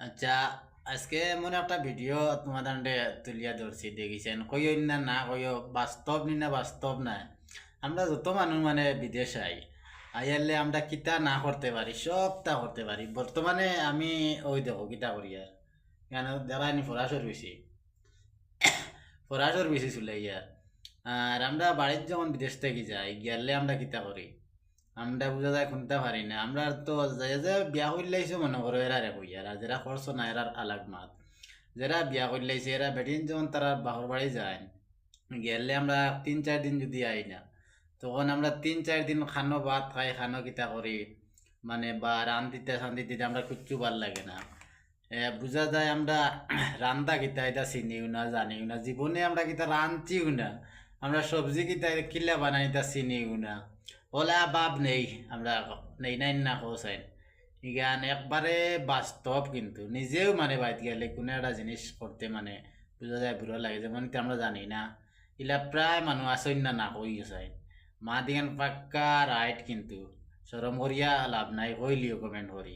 আচ্ছা, আজকে মনে একটা ভিডিও তোমাদের তুলিয়া ধরছি দেখিছেন, কইও না না কইও বাস্তব নি না বাস্তব না। আমরা যত মানুষ মানে বিদেশ আইয়ারলে আমরা কিতা না করতে পারি সব তা করতে পারি। বর্তমানে আমি ওই দেখো কিতা করি আর কেন দেখায়নি ফরাসর বেশি ফরাসর বেশি চলে ইয়ার। আর আমরা বাড়ির যখন বিদেশ থেকে যাই গেলে আমরা কিতা করি, আমরা বুঝা যায় শুনতে পারি না। আমরা তো যে যে বিয়া করলাইছো মনে করো এরা রে কইয়ার, আর যারা করছো না এরার আলাগ মাত। যারা বিয়া করলাইছে এরা বেটিন যখন তারা বাহর বাড়ি যায় গেলে আমরা 3-4 দিন যদি আই না, তখন আমরা 3-4 দিন খানো ভাত খাই, খানো কিতা করি মানে বা রান্ধিতে শান্তিতে আমরা কিচ্ছু ভাল লাগে না। বুঝা যায় আমরা রান্দা কিতা এটা চিনিও না জানিও না, জীবনে আমরা কিতা রাঁধছিও না, আমরা সবজি কিতা কিলা বানাই তা চিনিও না। ওলা বাপ নেই আমরা, নেই নাই না কোসাইন ইগান একবারে বাস্তব, কিন্তু নিজেও মানে বাইতে গেলে কোনো একটা জিনিস করতে মানে বুঝা যায় বুড়ো লাগে, যেমন কি আমরা জানি না ইলা প্রায় মানুষ আসেন না না কই গেছে মা দিগান পাক্কা রাইট, কিন্তু সরম করিয়া লাভ নাই, কইলিও কমেন্ট করি।